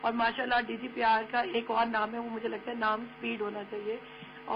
اور ماشاءاللہ DGPR کا ایک اور نام ہے، وہ مجھے لگتا ہے نام اسپیڈ ہونا چاہیے،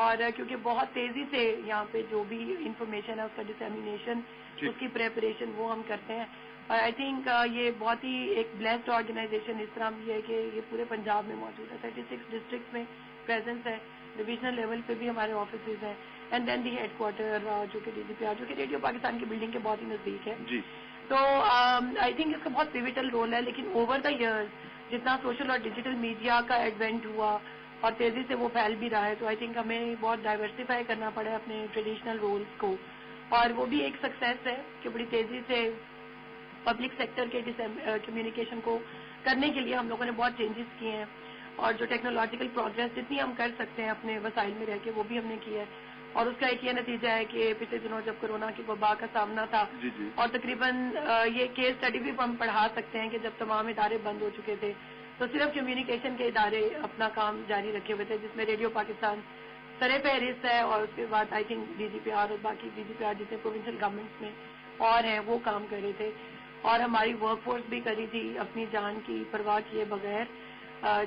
اور کیونکہ بہت تیزی سے یہاں پہ جو بھی انفارمیشن ہے اس کا ڈسیمینیشن، اس کی پریپریشن وہ ہم کرتے ہیں. اور آئی تھنک یہ بہت ہی ایک بلیسڈ آرگنائزیشن اس طرح بھی ہے کہ یہ پورے پنجاب میں موجود ہے، 36 ڈسٹرکٹس میں پریزنس ہے، ڈویژنل لیول پہ بھی ہمارے آفیسز ہیں، and then the headquarter جو کہ DGPR جو کہ ریڈیو پاکستان کی بلڈنگ کے بہت ہی نزدیک ہے. تو آئی تھنک اس کا بہت پیوٹل رول ہے. لیکن اوور دا ایئرز جتنا سوشل اور ڈیجیٹل میڈیا کا ایڈوینٹ ہوا اور تیزی سے وہ پھیل بھی رہا ہے، تو آئی تھنک ہمیں بہت ڈائیورسیفائی کرنا پڑا ہے اپنے ٹریڈیشنل رولز کو، اور وہ بھی ایک سکسیس ہے کہ بڑی تیزی سے پبلک سیکٹر کے کمیونیکیشن کو کرنے کے لیے ہم لوگوں نے بہت چینجز کیے ہیں، اور جو ٹیکنالوجیکل پروگرس جتنی ہم کر سکتے ہیں اپنے وسائل میں رہ کے وہ بھی ہم نے کیا ہے. اور اس کا ایک یہ نتیجہ ہے کہ پچھلے دنوں جب کورونا کی وبا کا سامنا تھا، اور تقریباً یہ کیس اسٹڈی بھی ہم پڑھا سکتے ہیں کہ جب تمام ادارے بند ہو چکے تھے تو صرف کمیونیکیشن کے ادارے اپنا کام جاری رکھے ہوئے تھے، جس میں ریڈیو پاکستان سر فہرست ہے، اور اس کے بعد آئی تھنک DGPR اور باقی DGPR جتنے پروونشل گورنمنٹس میں اور ہیں وہ کام کر رہے تھے. اور ہماری ورک فورس بھی کری تھی اپنی جان کی پرواہ کیے بغیر،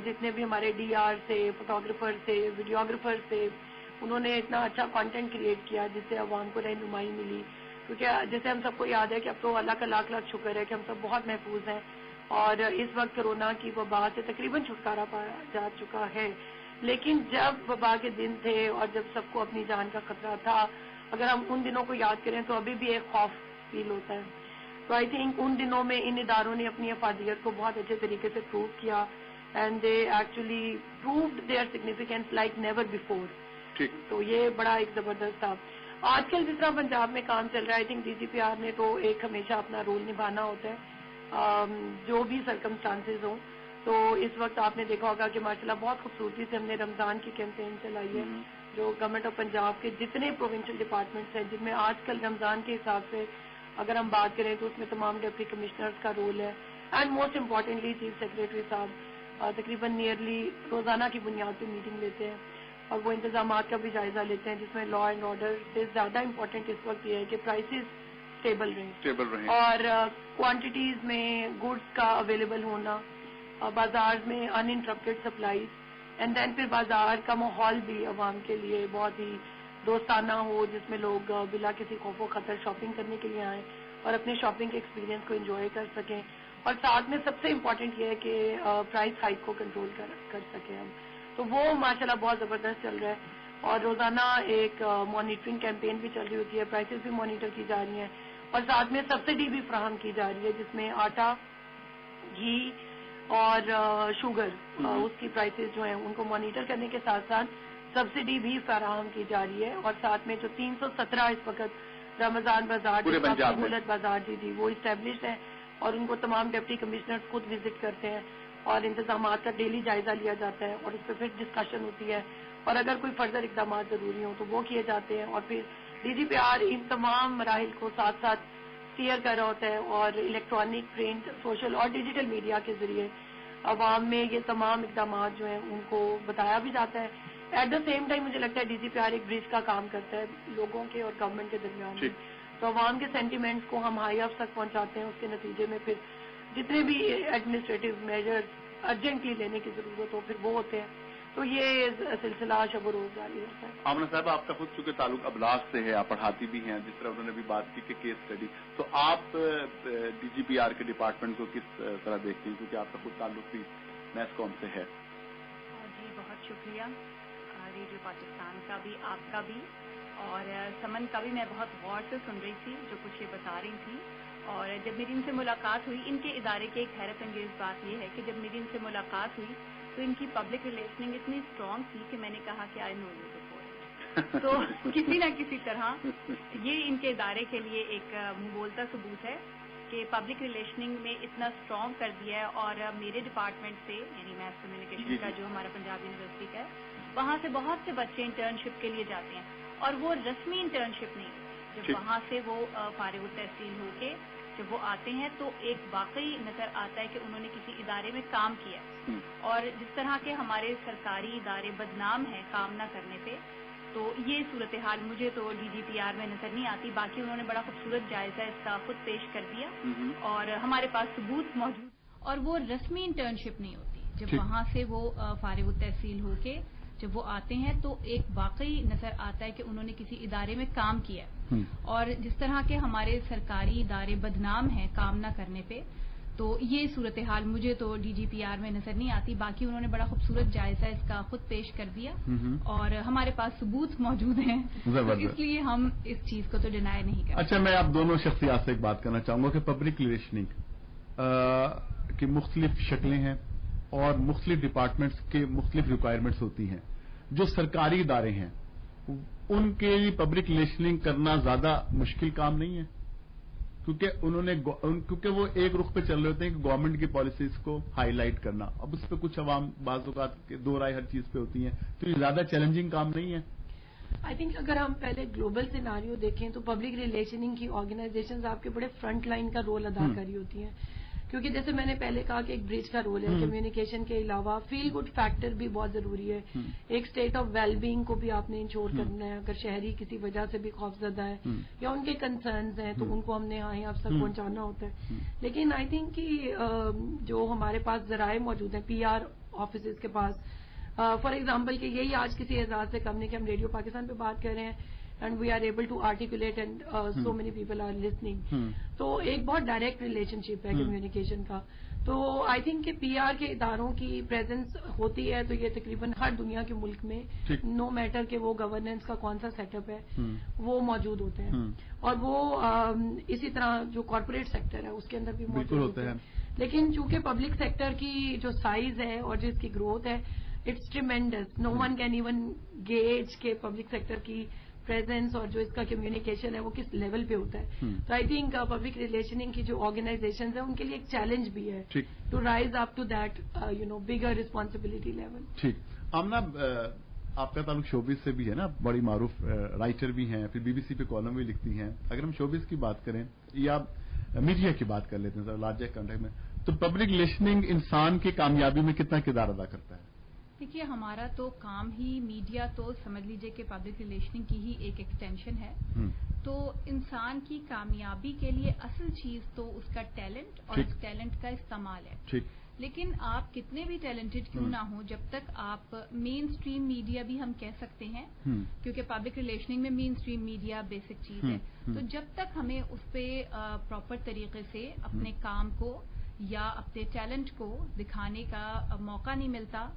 جتنے بھی ہمارے DR سے، فوٹوگرافر سے، ویڈیوگرافر سے، انہوں نے اتنا اچھا کانٹینٹ کریٹ کیا جس سے عوام کو رہنمائی ملی. کیونکہ جیسے ہم سب کو یاد ہے کہ اب تو اللہ کا لاکھ لاکھ شکر ہے کہ ہم سب بہت محفوظ ہیں، اور اس وقت کورونا کی وبا سے تقریباً چھٹکارا پایا جا چکا ہے. لیکن جب وبا کے دن تھے اور جب سب کو اپنی جان کا خطرہ تھا، اگر ہم ان دنوں کو یاد کریں تو ابھی بھی ایک خوف فیل ہوتا ہے. تو آئی تھنک ان دنوں میں ان اداروں نے اپنی افادیت کو بہت اچھے طریقے سے پروو کیا، and they actually proved their significance like never before. تو یہ بڑا ایک زبردست تھا. آج کل جس طرح پنجاب میں کام چل رہا ہے، آئی تھنک DGPR نے تو ایک ہمیشہ اپنا رول نبھانا ہوتا ہے جو بھی سرکمسٹانسز ہوں. تو اس وقت آپ نے دیکھا ہوگا کہ ماشاءاللہ بہت خوبصورتی سے ہم نے رمضان کی کیمپین چلائی ہے، جو گورنمنٹ آف پنجاب کے جتنے پروونشل ڈپارٹمنٹس ہیں، جن میں آج کل رمضان کے حساب سے اگر ہم بات کریں تو اس میں تمام ڈپٹی کمشنرز کا رول ہے، and most importantly chief secretary صاحب تقریباً نیئرلی روزانہ کی بنیاد پہ میٹنگ لیتے ہیں اور وہ انتظامات کا بھی جائزہ لیتے ہیں، جس میں لا اینڈ آرڈر سے زیادہ امپورٹنٹ اس وقت یہ ہے کہ پرائسز اسٹیبل رہیں اور کوانٹٹیز میں گڈس کا اویلیبل ہونا، بازار میں ان انٹرپٹیڈ سپلائیز، اینڈ دین پھر بازار کا ماحول بھی عوام کے لیے بہت ہی دوستانہ ہو، جس میں لوگ بلا کسی خوف و خطر شاپنگ کرنے کے لیے آئیں اور اپنے شاپنگ کے ایکسپیرینس کو انجوائے کر سکیں. اور ساتھ میں سب سے امپورٹنٹ یہ ہے کہ پرائس ہائیک کو کنٹرول کر سکیں ہم. تو وہ ماشاءاللہ بہت زبردست چل رہا ہے، اور روزانہ ایک مانیٹرنگ کیمپین بھی چل رہی ہوتی ہے، پرائسز بھی مانیٹر کی جا رہی ہیں، اور ساتھ میں سبسڈی بھی فراہم کی جا رہی ہے، جس میں آٹا، گھی اور شوگر اس کی پرائسز جو ہیں ان کو مانیٹر کرنے کے ساتھ ساتھ سبسڈی بھی فراہم کی جا رہی ہے. اور ساتھ میں جو 317 اس وقت رمضان بازار سہولت بازار جی وہ اسٹیبلشڈ ہے، اور ان کو تمام ڈپٹی کمشنر خود وزٹ کرتے ہیں اور انتظامات کا ڈیلی جائزہ لیا جاتا ہے، اور اس پہ پھر ڈسکشن ہوتی ہے، اور اگر کوئی فردر اقدامات ضروری ہوں تو وہ کیے جاتے ہیں. اور پھر DGPR ان تمام مراحل کو ساتھ ساتھ اسٹیئر کر رہا ہوتا ہے، اور الیکٹرانک، پرنٹ، سوشل اور ڈیجیٹل میڈیا کے ذریعے عوام میں یہ تمام اقدامات جو ہیں ان کو بتایا بھی جاتا ہے. ایٹ دا سیم ٹائم مجھے لگتا ہے DGPR ایک برج کا کام کرتا ہے لوگوں کے اور گورنمنٹ کے درمیان میں. تو عوام کے سینٹیمنٹس کو ہم ہائی افس تک پہنچاتے ہیں، اس کے نتیجے میں پھر جتنے بھی ایڈمنسٹریٹو میجرز ارجنٹلی لینے کی ضرورت ہو پھر وہ ہوتے ہیں. تو یہ سلسلہ شب و روز جاری رہتا ہے. آمنہ صاحب، آپ کا خود چونکہ تعلق ابلاغ سے ہے، آپ پڑھاتی بھی ہیں، جس طرح انہوں نے بھی بات کی کہ کیس اسٹڈی، تو آپ DGPR کے ڈپارٹمنٹ کو کس طرح دیکھتی ہیں، کیونکہ آپ کا خود تعلق بھی میس کام سے ہے؟ جی بہت شکریہ، ریڈیو پاکستان کا بھی، آپ کا بھی، اور سمن کا بھی. میں بہت غور سے سن رہی تھی جو کچھ یہ بتا رہی تھی، اور جب میری ان سے ملاقات ہوئی، ان کے ادارے کی ایک حیرت انگیز بات یہ ہے کہ جب میری ان سے ملاقات ہوئی تو ان کی پبلک ریلیشننگ اتنی اسٹرانگ تھی کہ میں نے کہا کہ آئی نو یو بفور. تو کسی نہ کسی طرح یہ ان کے ادارے کے لیے ایک منہ بولتا ثبوت ہے کہ پبلک ریلیشننگ میں اتنا اسٹرانگ کر دیا ہے. اور میرے ڈپارٹمنٹ سے، یعنی میس کمیونیکیشن کا جو ہمارا پنجاب یونیورسٹی کا ہے، وہاں سے بہت سے بچے انٹرنشپ کے لیے جاتے ہیں، اور وہ رسمی انٹرنشپ نہیں ہوتی. جب وہاں سے وہ فارغ التحصیل ہو کے جب وہ آتے ہیں تو ایک واقعی نظر آتا ہے کہ انہوں نے کسی ادارے میں کام کیا. اور جس طرح کے ہمارے سرکاری ادارے بدنام ہیں کام نہ کرنے پہ، تو یہ صورتحال مجھے تو DGPR میں نظر نہیں آتی. باقی انہوں نے بڑا خوبصورت جائزہ اس کا خود پیش کر دیا، اور ہمارے پاس ثبوت موجود، اور وہ رسمی انٹرنشپ نہیں ہوتی. جب وہاں سے وہ فارغ التحصیل ہو کے جب وہ آتے ہیں تو ایک واقعی نظر آتا ہے کہ انہوں نے کسی ادارے میں کام کیا. اور جس طرح کے ہمارے سرکاری ادارے بدنام ہیں کام نہ کرنے پہ, تو یہ صورتحال مجھے تو ڈی جی پی آر میں نظر نہیں آتی. باقی انہوں نے بڑا خوبصورت جائزہ اس کا خود پیش کر دیا اور ہمارے پاس ثبوت موجود ہیں, تو اس لیے ہم اس چیز کو تو ڈینائی نہیں کرتے. اچھا, میں آپ دونوں شخصیات سے ایک بات کرنا چاہوں گا کہ پبلک ریلیشننگ کی مختلف شکلیں ہیں اور مختلف ڈپارٹمنٹس کے مختلف ریکوائرمنٹس ہوتی ہیں. جو سرکاری ادارے ہیں ان کے لیے پبلک ریلیشننگ کرنا زیادہ مشکل کام نہیں ہے, کیونکہ وہ ایک رخ پہ چل رہے ہوتے ہیں کہ گورنمنٹ کی پالیسیز کو ہائی لائٹ کرنا. اب اس پہ کچھ عوام بعض اوقات دو رائے ہر چیز پہ ہوتی ہیں, تو یہ زیادہ چیلنجنگ کام نہیں ہے. آئی تھنک اگر ہم پہلے گلوبل سیناریو دیکھیں تو پبلک ریلیشننگ کی آرگنائزیشنز آپ کے بڑے فرنٹ لائن کا رول ادا کر رہی ہوتی ہیں, کیونکہ جیسے میں نے پہلے کہا کہ ایک برج کا رول ہے. کمیونیکیشن کے علاوہ فیل گڈ فیکٹر بھی بہت ضروری ہے. ایک اسٹیٹ آف ویل بینگ کو بھی آپ نے انشور کرنا ہے. اگر شہری کسی وجہ سے بھی خوفزدہ ہے یا ان کے کنسرنز ہیں تو ان کو ہم نے آپ تک پہنچانا ہوتا ہے. لیکن آئی تھنک کہ جو ہمارے پاس ذرائع موجود ہیں پی آر آفیسز کے پاس, فار ایگزامپل کہ یہی آج کسی اعزاز سے کم نہیں کہ ہم ریڈیو پاکستان پہ بات کر رہے ہیں and we are able to articulate and so many people are listening. تو ایک بہت ڈائریکٹ ریلیشن شپ ہے کمیونیکیشن کا. تو آئی تھنک کہ پی آر کے اداروں کی پریزنس ہوتی ہے تو یہ تقریباً ہر دنیا کے ملک میں نو میٹر کہ وہ گورننس کا کون سا سیٹ اپ ہے وہ موجود ہوتے ہیں. اور وہ اسی طرح جو کارپوریٹ سیکٹر ہے اس کے اندر بھی موجود ہوتے ہیں. لیکن چونکہ پبلک سیکٹر کی جو سائز ہے اور جس کی گروتھ ہے it's tremendous. No one can even gauge کے پبلک سیکٹر کی پریزنس اور جو اس کا کمیونیکیشن ہے وہ کس لیول پہ ہوتا ہے. تو آئی تھنک پبلک ریلیشننگ کی جو آرگنائزیشنز ہیں ان کے لیے ایک چیلنج بھی ہے to rise up to that bigger responsibility level. ٹھیک. آمنہ, آپ کا تعلق شوبز سے بھی ہے نا, بڑی معروف رائٹر بھی ہیں, پھر بی بی سی پہ کالم بھی لکھتی ہیں. اگر ہم شوبز کی بات کریں یا میڈیا کی بات کر لیتے ہیں لارجر کنٹیکسٹ میں, تو پبلک ریلیشننگ انسان کی کامیابی میں کتنا کردار ادا کرتا ہے؟ دیکھیے, ہمارا تو کام ہی میڈیا تو سمجھ لیجئے کہ پبلک ریلیشننگ کی ہی ایک ایکسٹینشن ہے. تو انسان کی کامیابی کے لیے اصل چیز تو اس کا ٹیلنٹ اور اس ٹیلنٹ کا استعمال ہے. لیکن آپ کتنے بھی ٹیلنٹڈ کیوں نہ ہوں, جب تک آپ مین اسٹریم میڈیا بھی ہم کہہ سکتے ہیں کیونکہ پبلک ریلیشننگ میں مین اسٹریم میڈیا بیسک چیز ہے, تو جب تک ہمیں اس پہ پراپر طریقے سے اپنے کام کو یا اپنے ٹیلنٹ کو دکھانے کا موقع نہیں ملتا,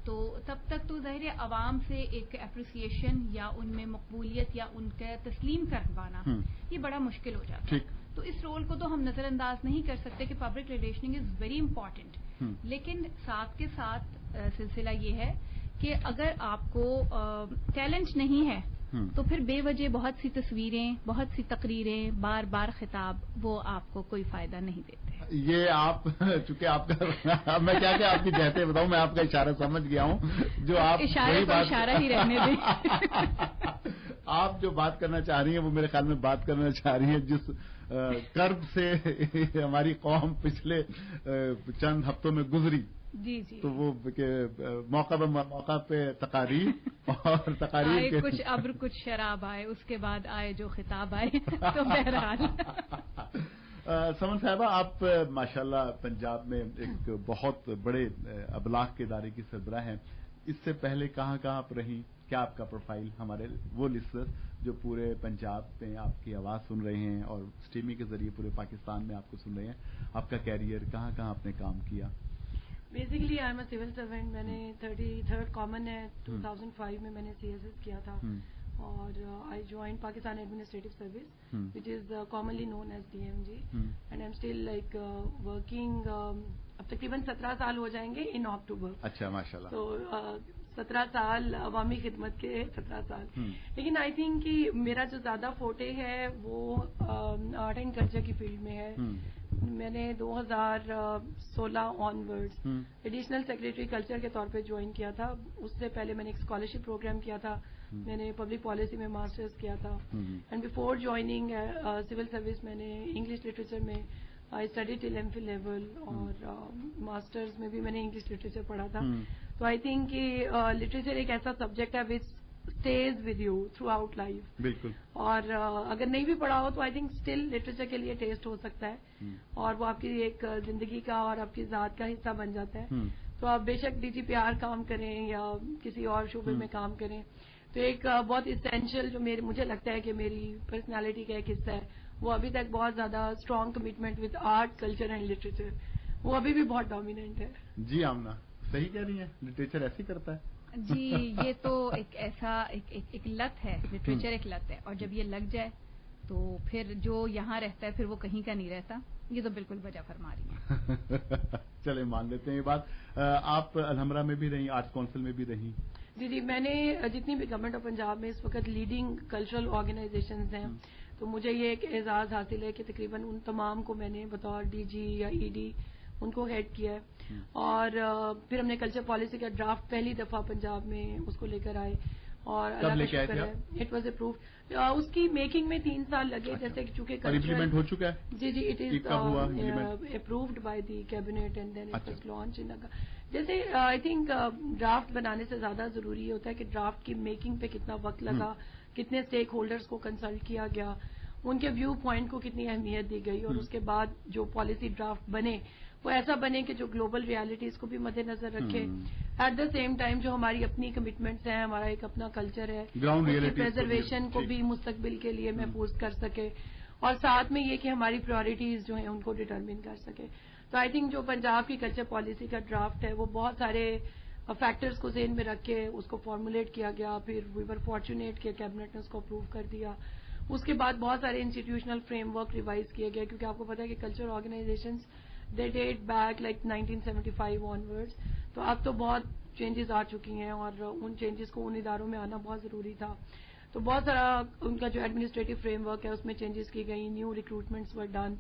تو تب تک تو ظاہر عوام سے ایک اپریسیشن یا ان میں مقبولیت یا ان کا تسلیم کروانا یہ بڑا مشکل ہو جاتا ہے. تو اس رول کو تو ہم نظر انداز نہیں کر سکتے کہ public relationing is very important. لیکن ساتھ کے ساتھ سلسلہ یہ ہے کہ اگر آپ کو ٹیلنٹ نہیں ہے تو پھر بے وجہ بہت سی تصویریں, بہت سی تقریریں, بار بار خطاب وہ آپ کو کوئی فائدہ نہیں دیتے. یہ آپ چونکہ آپ کا میں کیا کہ آپ کی جہتے بتاؤں, میں آپ کا اشارہ سمجھ گیا ہوں. جو آپ اشارہ ہی رہنے دیں. آپ جو بات کرنا چاہ رہی ہیں وہ میرے خیال میں بات کرنا چاہ رہی ہیں جس کرب سے ہماری قوم پچھلے چند ہفتوں میں گزری. جی جی. تو وہ موقع پہ تقاریر اور تقاریر کے کچھ ابر کچھ شراب آئے, اس کے بعد آئے جو خطاب آئے. تو بہرحال سمن صاحبہ, آپ ماشاءاللہ پنجاب میں ایک بہت بڑے ابلاغ کے ادارے کی سربراہ ہیں. اس سے پہلے کہاں کہاں آپ رہیں؟ کیا آپ کا پروفائل ہمارے وہ لسنر جو پورے پنجاب میں آپ کی آواز سن رہے ہیں اور اسٹریمنگ کے ذریعے پورے پاکستان میں آپ کو سن رہے ہیں, آپ کا کیریئر کہاں کہاں آپ نے کام کیا؟ Basically I am a civil servant. میں نے 33rd کامن ہے 2005 میں نے سی ایس ایس کیا تھا اور I join Pakistan administrative service which is commonly known as D M G, and I am still like working. اب تقریباً 17 سال ہو جائیں گے ان اکتوبر. اچھا, ماشاء اللہ. تو 17 سال عوامی خدمت کے 17 سال. لیکن آئی تھنک کہ میرا جو زیادہ فوٹے ہے وہ آرٹ اینڈ کلچر کی فیلڈ میں ہے. میں نے 2016 آنورڈز ایڈیشنل سیکریٹری کلچر کے طور پہ جوائن کیا تھا. اس سے پہلے میں نے ایک اسکالرشپ پروگرام کیا تھا, میں نے پبلک پالیسی میں ماسٹرز کیا تھا. And before joining civil service میں نے انگلش لٹریچر میں I study till M Phil level, اور ماسٹرز میں بھی میں نے انگلش لٹریچر پڑھا تھا. تو آئی تھنک کہ لٹریچر ایک ایسا سبجیکٹ ہے وچ stays with you throughout life. بالکل. اور اگر نہیں بھی پڑھا ہو تو آئی تھنک اسٹل لٹریچر کے لیے ٹیسٹ ہو سکتا ہے اور وہ آپ کی ایک زندگی کا اور آپ کی ذات کا حصہ بن جاتا ہے. تو آپ بے شک ڈی جی پی آر کام کریں یا کسی اور شعبے میں کام کریں تو ایک بہت اسینشیل جو مجھے لگتا ہے کہ میری پرسنالٹی کا ایک حصہ ہے وہ ابھی تک بہت زیادہ strong commitment with art culture and literature وہ ابھی بھی بہت ڈومیننٹ ہے. جی آمنہ صحیح کہہ رہی ہیں, لٹریچر ایسے ہی کرتا ہے. جی یہ تو ایک ایسا ایک لت ہے, لٹریچر ایک لت ہے, اور جب یہ لگ جائے تو پھر جو یہاں رہتا ہے پھر وہ کہیں کا نہیں رہتا. یہ تو بالکل وجہ فرما رہی ہیں. چلے مان لیتے ہیں یہ بات. آپ الحمرہ میں بھی رہی, آرٹس کونسل میں بھی رہی. جی میں نے جتنی بھی گورنمنٹ آف پنجاب میں اس وقت لیڈنگ کلچرل آرگنائزیشنز ہیں تو مجھے یہ ایک اعزاز حاصل ہے کہ تقریباً ان تمام کو میں نے بطور ڈی جی یا ای ڈی ان کو ہیڈ کیا ہے. اور پھر ہم نے کلچر پالیسی کا ڈرافٹ پہلی دفعہ پنجاب میں اس کو لے کر آئے اور اللہ کا شکر ہے اٹ واز اپرووڈ. اس کی میکنگ میں 3 سال لگے, جیسے کہ چونکہ امپلیمنٹ ہو چکا ہے. جی it is approved by the cabinet and then it was launch. جیسے آئی تھنک ڈرافٹ بنانے سے زیادہ ضروری یہ ہوتا ہے کہ ڈرافٹ کی میکنگ پہ کتنا وقت لگا, کتنے اسٹیک ہولڈرز کو کنسلٹ کیا گیا, ان کے ویو پوائنٹ کو کتنی اہمیت دی گئی, اور اس کے بعد جو پالیسی ڈرافٹ بنے وہ ایسا بنے کہ جو گلوبل ریالٹیز کو بھی مد نظر رکھے, ایٹ دا سیم ٹائم جو ہماری اپنی کمٹمنٹس ہیں, ہمارا ایک اپنا کلچر ہے, پریزرویشن کو بھی مستقبل کے لیے محفوظ کر سکے, اور ساتھ میں یہ کہ ہماری پرائرٹیز جو ہیں ان کو ڈٹرمن کر سکے. تو آئی تھنک جو پنجاب کی کلچر پالیسی کا ڈرافٹ ہے وہ بہت سارے فیکٹرز کو ذہن میں رکھ کے اس کو فارمولیٹ کیا گیا. پھر وی ور فارچونیٹ کہ کیبنٹ نے اس کو اپروو کر دیا. اس کے بعد بہت سارے انسٹیٹیوشنل فریم ورک ریوائز کیے گئے, کیونکہ آپ کو پتا ہے کہ کلچر آرگنائزیشنز دے ڈیٹ بیک لائک 1975 آنورڈز. تو اب تو بہت چینجز آ چکی ہیں اور ان چینجز کو ان اداروں میں آنا بہت ضروری تھا. تو بہت سارا ان کا جو ایڈمنسٹریٹو فریم ورک ہے اس میں چینجز کی گئی, new recruitments were done,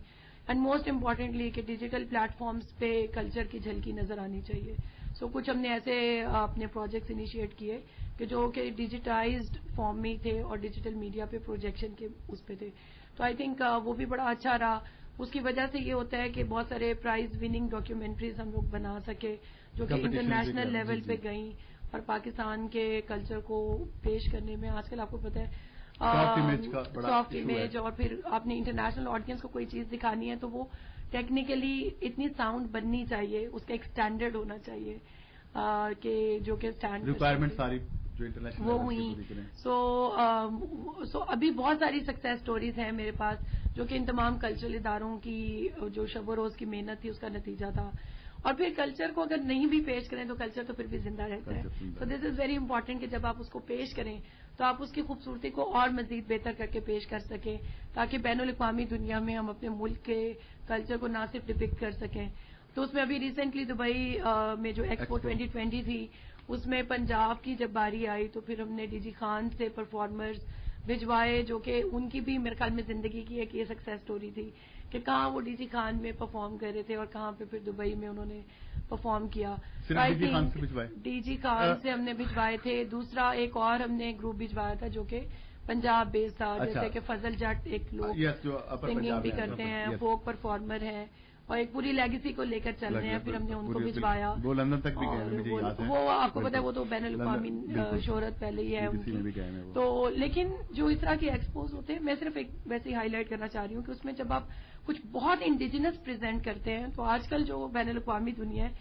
and most importantly کہ ڈیجیٹل پلیٹ فارمز پہ کلچر کی جھلکی نظر آنی چاہیے. سو کچھ ہم نے ایسے اپنے پروجیکٹس انیشیٹ کیے کہ جو کہ ڈیجیٹائزڈ فارم میں تھے اور ڈیجیٹل میڈیا پہ پروجیکشن کے اس پہ تھے. تو آئی تھنک وہ بھی بڑا اچھا رہا. اس کی وجہ سے یہ ہوتا ہے کہ بہت سارے پرائز وننگ ڈاکیومنٹریز ہم لوگ بنا سکے جو کہ انٹرنیشنل لیول پہ گئیں اور پاکستان کے کلچر کو پیش کرنے میں آج کل آپ کو پتہ ہے سافٹ امیج, اور پھر آپ نے انٹرنیشنل آڈینس کو کوئی چیز دکھانی ہے تو وہ ٹیکنیکلی اتنی ساؤنڈ بننی چاہیے, اس کا ایک اسٹینڈرڈ ہونا چاہیے کہ جو کہ اسٹینڈرڈ ریکوائرمنٹ ساری وہ ہوئی. سو ابھی بہت ساری سکسیس سٹوریز ہیں میرے پاس جو کہ ان تمام کلچرل اداروں کی جو شب و روز کی محنت تھی اس کا نتیجہ تھا. اور پھر کلچر کو اگر نہیں بھی پیش کریں تو کلچر تو پھر بھی زندہ رہتا ہے. سو دس از ویری امپورٹنٹ کہ جب آپ اس کو پیش کریں تو آپ اس کی خوبصورتی کو اور مزید بہتر کر کے پیش کر سکیں تاکہ بین الاقوامی دنیا میں ہم اپنے ملک کے کلچر کو نہ صرف ڈپکٹ کر سکیں. تو اس میں ابھی ریسنٹلی دبئی میں جو ایکسپو 2020 تھی اس میں پنجاب کی جب باری آئی تو پھر ہم نے ڈی جی خان سے پرفارمرز بھجوائے جو کہ ان کی بھی میرے خیال میں زندگی کی ایک یہ سکسیس سٹوری تھی کہ کہاں وہ ڈی جی خان میں پرفارم کر رہے تھے اور کہاں پہ پھر دبئی میں انہوں نے پرفارم کیا. ڈی جی خان سے ہم نے بھجوائے تھے. دوسرا ایک اور ہم نے گروپ بھجوایا تھا جو کہ پنجاب بیس تھا, جیسے کہ فضل جٹ ایک لوگ سنگنگ بھی کرتے ہیں, فوک پرفارمر ہیں اور ایک پوری لیگیسی کو لے کر چل رہے ہیں. پھر ہم نے ان کو بھجوایا, وہ لندن تک بھی گئے, وہ آپ کو پتا ہے وہ تو بین الاقوامی شہرت پہلے ہی ہے ان کی. تو لیکن جو اس طرح کے ایکسپوز ہوتے ہیں میں صرف ایک ویسے ہائی لائٹ کرنا چاہ رہی ہوں کہ اس میں جب آپ کچھ بہت انڈیجنس پریزنٹ کرتے ہیں تو آج کل جو بین الاقوامی دنیا ہے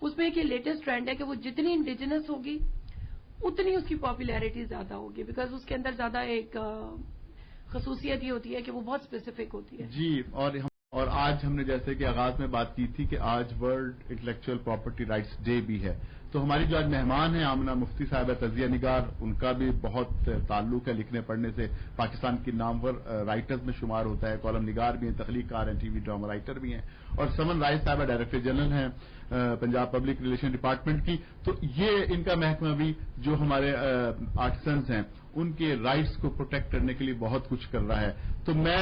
اس میں ایک یہ لیٹسٹ ٹرینڈ ہے کہ وہ جتنی انڈیجنس ہوگی اتنی اس کی پاپولیرٹی زیادہ ہوگی, بیکاز اس کے اندر زیادہ ایک خصوصیت یہ ہوتی ہے کہ وہ بہت اسپیسیفک ہوتی ہے. جی اور آج ہم نے جیسے کہ آغاز میں بات کی تھی کہ آج world intellectual property rights day بھی ہے. تو ہماری جو آج مہمان ہیں آمنہ مفتی صاحبہ تجزیہ نگار, ان کا بھی بہت تعلق ہے لکھنے پڑھنے سے, پاکستان کی نامور رائٹرز میں شمار ہوتا ہے, کالم نگار بھی ہیں, تخلیق کار ہیں, ٹی وی ڈرامہ رائٹر بھی ہیں, اور سمن رائے صاحبہ ڈائریکٹر جنرل ہیں پنجاب پبلک ریلیشن ڈپارٹمنٹ کی. تو یہ ان کا محکمہ بھی جو ہمارے آرٹسنز ہیں ان کے رائٹس کو پروٹیکٹ کرنے کے لیے بہت کچھ کر رہا ہے. تو میں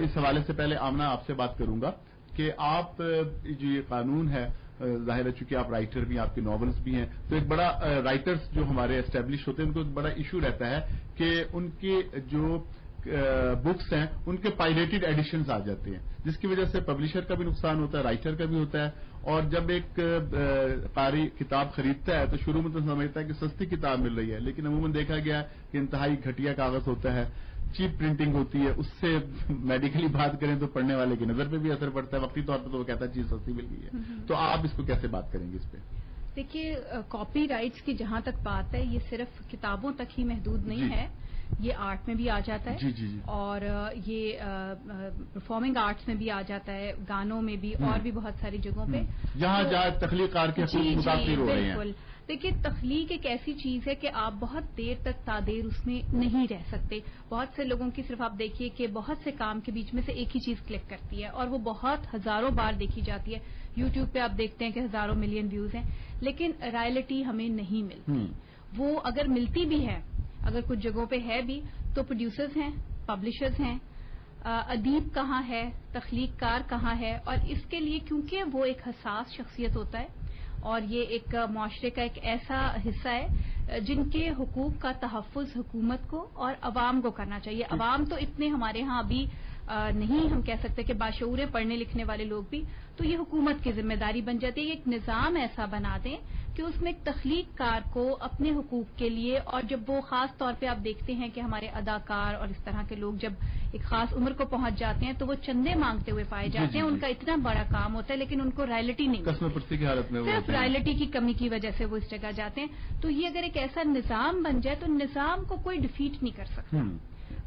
اس حوالے سے پہلے آمنہ آپ سے بات کروں گا کہ آپ جو یہ قانون ہے, ظاہر ہے چونکہ آپ رائٹر بھی ہیں, آپ کے ناولز بھی ہیں, تو ایک بڑا رائٹرز جو ہمارے اسٹیبلش ہوتے ہیں ان کو ایک بڑا ایشو رہتا ہے کہ ان کے جو بکس ہیں ان کے پائریٹڈ ایڈیشنز آ جاتے ہیں، جس کی وجہ سے پبلشر کا بھی نقصان ہوتا ہے، رائٹر کا بھی ہوتا ہے. اور جب ایک قاری کتاب خریدتا ہے تو شروع میں تو سمجھتا ہے کہ سستی کتاب مل رہی ہے، لیکن عموماً دیکھا گیا کہ انتہائی گھٹیا کاغذ ہوتا ہے، چیپ پرنٹنگ ہوتی ہے. اس سے میڈیکلی بات کریں تو پڑھنے والے کی نظر پہ بھی اثر پڑتا ہے، وقتی طور پہ تو وہ کہتا ہے چیز سستی مل گئی ہے. تو آپ اس کو کیسے بات کریں گے اس پہ؟ دیکھیے، کاپی رائٹس کی جہاں تک بات ہے، یہ صرف کتابوں تک ہی محدود نہیں ہے، یہ آرٹ میں بھی آ جاتا ہے. جی. اور یہ پرفارمنگ آرٹس میں بھی آ جاتا ہے، گانوں میں بھی، اور بھی بہت ساری جگہوں پہ یہاں جہاں تخلیق کار کے حقوق متاثر ہو رہے ہیں. بالکل. دیکھیے، تخلیق ایک ایسی چیز ہے کہ آپ بہت دیر تک تادیر اس میں نہیں رہ سکتے. بہت سے لوگوں کی صرف آپ دیکھیے کہ بہت سے کام کے بیچ میں سے ایک ہی چیز کلک کرتی ہے اور وہ بہت ہزاروں بار دیکھی جاتی ہے. یوٹیوب پہ آپ دیکھتے ہیں کہ ہزاروں ملین ویوز ہیں، لیکن رائلٹی ہمیں نہیں ملتی. وہ اگر ملتی بھی ہے، اگر کچھ جگہوں پہ ہے بھی، تو پروڈیوسرز ہیں، پبلشرز ہیں، ادیب کہاں ہے، تخلیق کار کہاں ہے. اور اس کے لیے کیونکہ وہ ایک حساس شخصیت ہوتا ہے اور یہ ایک معاشرے کا ایک ایسا حصہ ہے جن کے حقوق کا تحفظ حکومت کو اور عوام کو کرنا چاہیے. عوام تو اتنے ہمارے ہاں ابھی نہیں ہم کہہ سکتے کہ باشعور پڑھنے لکھنے والے لوگ بھی، تو یہ حکومت کی ذمہ داری بن جاتی ہے. ایک نظام ایسا بنا دیں کہ اس میں ایک تخلیق کار کو اپنے حقوق کے لیے، اور جب وہ خاص طور پہ آپ دیکھتے ہیں کہ ہمارے اداکار اور اس طرح کے لوگ جب ایک خاص عمر کو پہنچ جاتے ہیں تو وہ چندے مانگتے ہوئے پائے جاتے ہیں. ان کا اتنا بڑا کام ہوتا ہے لیکن ان کو رائلٹی نہیں ملتی، کی حالت میں صرف رائلٹی کی کمی کی وجہ سے وہ اس جگہ جاتے ہیں. تو یہ اگر ایک ایسا نظام بن جائے تو نظام کو کوئی ڈیفیٹ نہیں کر سکتا.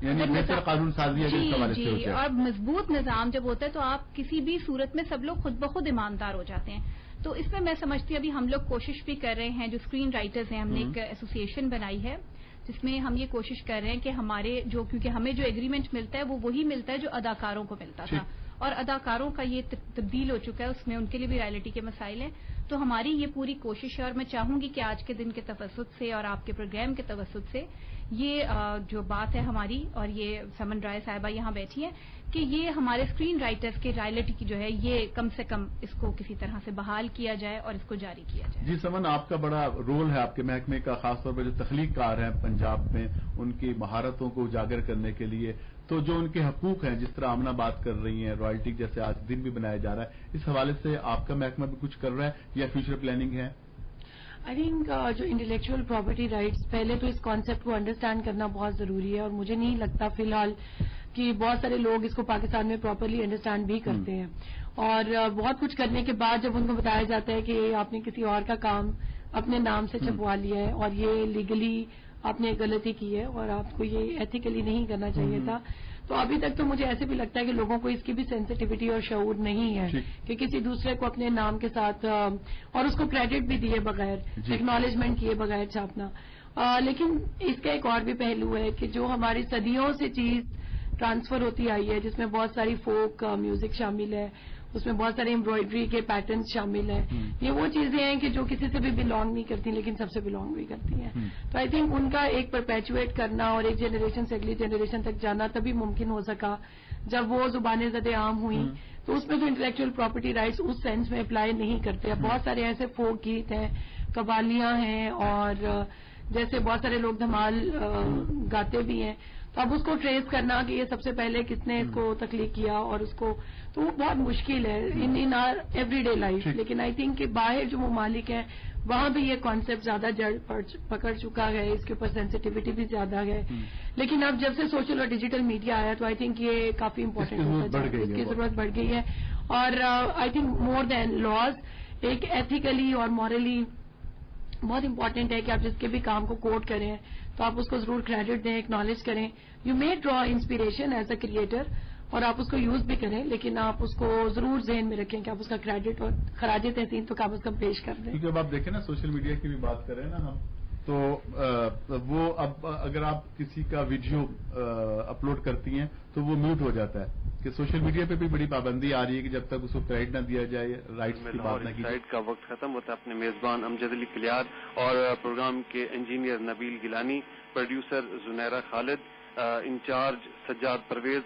یعنی بہتر قانون سازی ہے جس حوالے سے ہوتا ہے. اور مضبوط نظام جب ہوتا ہے تو آپ کسی بھی صورت میں سب لوگ خود بخود ایماندار ہو جاتے ہیں. تو اس میں سمجھتی ہوں ابھی ہم لوگ کوشش بھی کر رہے ہیں، جو اسکرین رائٹرز ہیں، ہم نے ایک ایسوسیشن بنائی ہے جس میں ہم یہ کوشش کر رہے ہیں کہ ہمارے کیونکہ ہمیں جو ایگریمنٹ ملتا ہے وہ وہی ملتا ہے جو اداکاروں کو ملتا تھا، اور اداکاروں کا یہ تبدیل ہو چکا ہے، اس میں ان کے لیے بھی رائلٹی کے مسائل ہیں. تو ہماری یہ پوری کوشش ہے اور میں چاہوں گی کہ آج کے دن کے توسط سے اور آپ کے پروگرام کے توسط سے یہ جو بات ہے ہماری، اور یہ سمن رائے صاحبہ یہاں بیٹھی ہیں، کہ یہ ہمارے اسکرین رائٹرز کے رائلٹی کی جو ہے یہ کم سے کم اس کو کسی طرح سے بحال کیا جائے اور اس کو جاری کیا جائے. جی سمن، آپ کا بڑا رول ہے آپ کے محکمے کا، خاص طور پر جو تخلیق کار ہیں پنجاب میں، ان کی مہارتوں کو اجاگر کرنے کے لیے. تو جو ان کے حقوق ہیں، جس طرح آمنہ بات کر رہی ہیں، رائلٹی جیسے آج دن بھی بنایا جا رہا ہے، اس حوالے سے آپ کا محکمہ بھی کچھ کر رہا ہے یا فیوچر پلاننگ ہے؟ آئی تھنک جو انٹلیکچوئل پراپرٹی رائٹس، پہلے تو اس کانسیپٹ کو انڈرسٹینڈ کرنا بہت ضروری ہے، اور مجھے نہیں لگتا فی الحال کہ بہت سارے لوگ اس کو پاکستان میں پراپرلی انڈرسٹینڈ بھی کرتے ہیں. اور بہت کچھ کرنے کے بعد جب ان کو بتایا جاتا ہے کہ آپ نے کسی اور کا کام اپنے نام سے چھپوا لیا ہے اور یہ لیگلی آپ نے غلطی کی ہے اور آپ کو یہ ایتھیکلی نہیں کرنا چاہیے تھا، تو ابھی تک تو مجھے ایسے بھی لگتا ہے کہ لوگوں کو اس کی بھی سینسٹیوٹی اور شعور نہیں ہے کہ کسی دوسرے کو اپنے نام کے ساتھ اور اس کو کریڈٹ بھی دیے بغیر، ایکنالجمنٹ کیے بغیر چھاپنا. لیکن اس کا ایک اور بھی پہلو ہے کہ جو ہماری صدیوں سے چیز ٹرانسفر ہوتی آئی ہے، جس میں بہت ساری فوک میوزک شامل ہے، اس میں بہت سارے امبرائڈری کے پیٹرنز شامل ہیں. یہ وہ چیزیں ہیں کہ جو کسی سے بھی بلانگ نہیں کرتی لیکن سب سے بلانگ بھی کرتی ہیں. تو آئی تھنک ان کا ایک پرپیچویٹ کرنا اور ایک جنریشن سے اگلی جنریشن تک جانا تبھی ممکن ہو سکا جب وہ زبانیں زد عام ہوئیں. تو اس میں تو انٹلیکچوئل پراپرٹی رائٹس اس سینس میں اپلائی نہیں کرتے. بہت سارے ایسے فوک گیت ہیں، قوالیاں ہیں، اور جیسے بہت سارے لوگ دھمال گاتے بھی ہیں. تو اب اس کو ٹریس کرنا کہ یہ سب سے پہلے کس نے اس کو تخلیق کیا اور اس کو، تو وہ بہت مشکل ہے ان آر ایوری ڈے لائف. لیکن آئی تھنک کہ باہر جو ممالک ہیں وہاں بھی یہ کانسیپٹ زیادہ جڑ پکڑ چکا ہے، اس کے اوپر سینسٹیوٹی بھی زیادہ ہے. لیکن اب جب سے سوشل اور ڈیجیٹل میڈیا آیا تو آئی تھنک یہ کافی امپورٹنٹ ہوتا ہے، اس کی ضرورت بڑھ گئی ہے. اور I think more than laws ایک ایتھیکلی اور مورلی بہت امپورٹنٹ ہے کہ آپ جس کے بھی کام کو کوٹ کریں تو آپ اس کو ضرور کریڈٹ دیں، ایکنالج کریں. You may draw inspiration as a creator اور آپ اس کو یوز بھی کریں، لیکن آپ اس کو ضرور ذہن میں رکھیں کہ آپ اس کا کریڈٹ اور خراج تحسین تو کم از کم پیش کر دیں. کیونکہ اب آپ دیکھیں نا، سوشل میڈیا کی بھی بات کریں نا ہم، تو وہ اب اگر آپ کسی کا ویڈیو اپلوڈ کرتی ہیں تو وہ میوٹ ہو جاتا ہے. کہ سوشل میڈیا پہ بھی بڑی پابندی آ رہی ہے کہ جب تک اس کو کریڈٹ نہ دیا جائے، رائٹس کی بات نہ کی جائے. کا وقت ختم ہوتا ہے. اپنے میزبان امجد علی کلیار اور پروگرام کے انجینئر نبیل گیلانی، پروڈیوسر زنیرہ خالد، انچارج سجاد پرویز